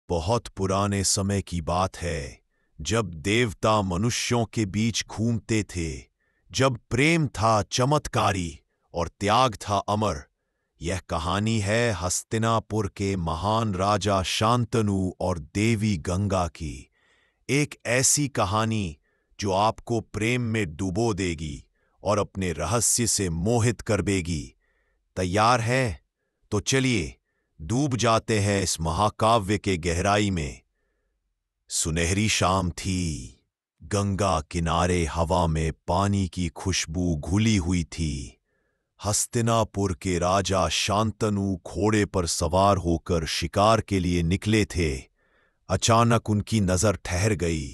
बहुत पुराने समय की बात है, जब देवता मनुष्यों के बीच घूमते थे, जब प्रेम था चमत्कारी और त्याग था अमर। यह कहानी है हस्तिनापुर के महान राजा शांतनु और देवी गंगा की। एक ऐसी कहानी जो आपको प्रेम में डुबो देगी और अपने रहस्य से मोहित कर देगी। तैयार है? तो चलिए डूब जाते हैं इस महाकाव्य के गहराई में। सुनहरी शाम थी। गंगा किनारे हवा में पानी की खुशबू घुली हुई थी। हस्तिनापुर के राजा शांतनु घोड़े पर सवार होकर शिकार के लिए निकले थे। अचानक उनकी नजर ठहर गई।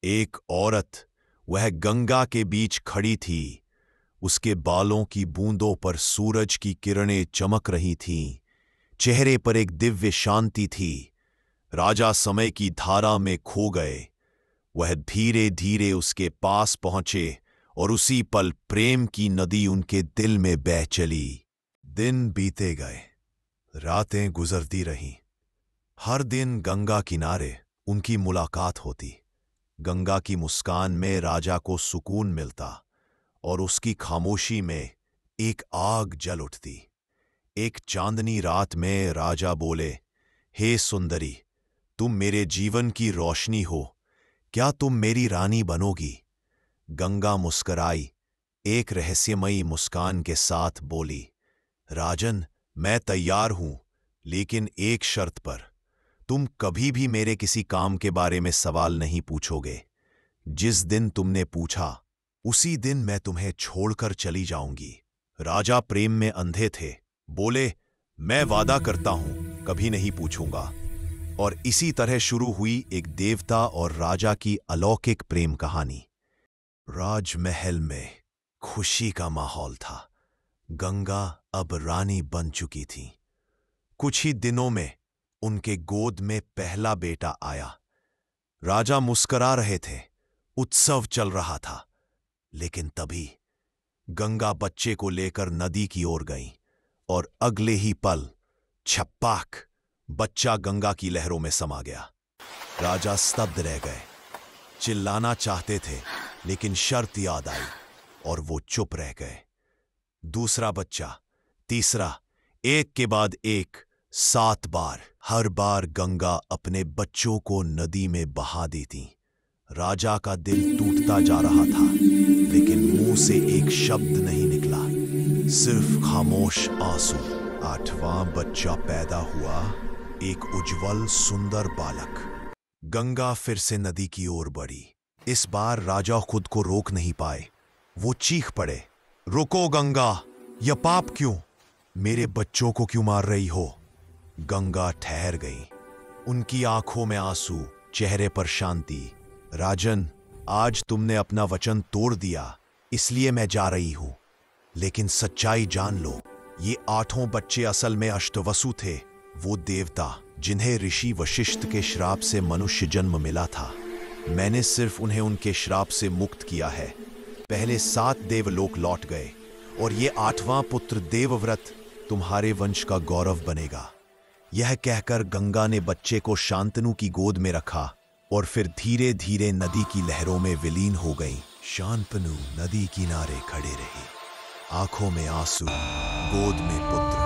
एक औरत, वह गंगा के बीच खड़ी थी। उसके बालों की बूंदों पर सूरज की किरणें चमक रही थीं। चेहरे पर एक दिव्य शांति थी। राजा समय की धारा में खो गए। वह धीरे धीरे उसके पास पहुंचे और उसी पल प्रेम की नदी उनके दिल में बह चली। दिन बीते गए, रातें गुजरती रहीं। हर दिन गंगा किनारे उनकी मुलाकात होती। गंगा की मुस्कान में राजा को सुकून मिलता और उसकी खामोशी में एक आग जल उठती। एक चांदनी रात में राजा बोले, हे सुंदरी, तुम मेरे जीवन की रोशनी हो, क्या तुम मेरी रानी बनोगी? गंगा मुस्कराई, एक रहस्यमयी मुस्कान के साथ बोली, राजन, मैं तैयार हूं, लेकिन एक शर्त पर। तुम कभी भी मेरे किसी काम के बारे में सवाल नहीं पूछोगे। जिस दिन तुमने पूछा, उसी दिन मैं तुम्हें छोड़कर चली जाऊंगी। राजा प्रेम में अंधे थे। बोले, मैं वादा करता हूं, कभी नहीं पूछूंगा। और इसी तरह शुरू हुई एक देवता और राजा की अलौकिक प्रेम कहानी। राजमहल में खुशी का माहौल था। गंगा अब रानी बन चुकी थी। कुछ ही दिनों में उनके गोद में पहला बेटा आया। राजा मुस्करा रहे थे, उत्सव चल रहा था। लेकिन तभी गंगा बच्चे को लेकर नदी की ओर गई और अगले ही पल छप्पाक, बच्चा गंगा की लहरों में समा गया। राजा स्तब्ध रह गए। चिल्लाना चाहते थे, लेकिन शर्त याद आई और वो चुप रह गए। दूसरा बच्चा, तीसरा, एक के बाद एक, 7 बार। हर बार गंगा अपने बच्चों को नदी में बहा देती। राजा का दिल टूटता जा रहा था, लेकिन मुंह से एक शब्द नहीं निकला, सिर्फ खामोश आंसू। 8वां बच्चा पैदा हुआ, एक उज्जवल सुंदर बालक। गंगा फिर से नदी की ओर बढ़ी। इस बार राजा खुद को रोक नहीं पाए। वो चीख पड़े, रुको गंगा, यह पाप क्यों? मेरे बच्चों को क्यों मार रही हो? गंगा ठहर गई। उनकी आंखों में आंसू, चेहरे पर शांति। राजन, आज तुमने अपना वचन तोड़ दिया, इसलिए मैं जा रही हूं। लेकिन सच्चाई जान लो, ये 8 बच्चे असल में अष्टवसु थे, वो देवता जिन्हें ऋषि वशिष्ठ के श्राप से मनुष्य जन्म मिला था। मैंने सिर्फ उन्हें उनके श्राप से मुक्त किया है। पहले 7 देवलोक लौट गए और ये 8वां पुत्र देवव्रत तुम्हारे वंश का गौरव बनेगा। यह कहकर गंगा ने बच्चे को शांतनु की गोद में रखा और फिर धीरे धीरे नदी की लहरों में विलीन हो गई। शांतनु नदी किनारे खड़े रहे, आंखों में आंसू, गोद में पुत्र।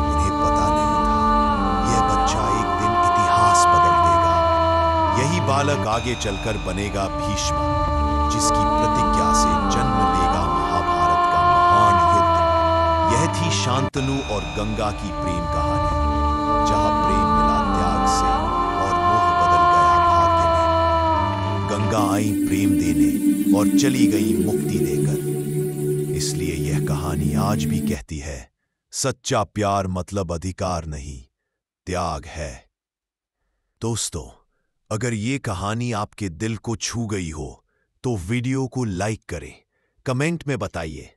उन्हें पता नहीं था, यह बच्चा एक दिन इतिहास बदल देगा। यही बालक आगे चलकर बनेगा भीष्म, जिसकी प्रतिज्ञा से जन्म लेगा महाभारत का महान युद्ध। यह थी शांतनु और गंगा की प्रेम कहानी, जहां प्रेम मिला त्याग से और मोह बदल गया भाग्य में। गंगा आई प्रेम देने और चली गई मुक्ति देकर। इसलिए यह कहानी आज भी कहती है, सच्चा प्यार मतलब अधिकार नहीं, त्याग है। दोस्तों, अगर ये कहानी आपके दिल को छू गई हो तो वीडियो को लाइक करें। कमेंट में बताइए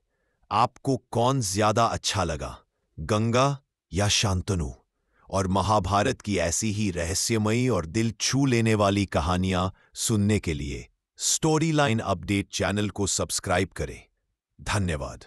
आपको कौन ज्यादा अच्छा लगा, गंगा या शांतनु। और महाभारत की ऐसी ही रहस्यमयी और दिल छू लेने वाली कहानियां सुनने के लिए स्टोरी लाइन अपडेट चैनल को सब्सक्राइब करें। धन्यवाद।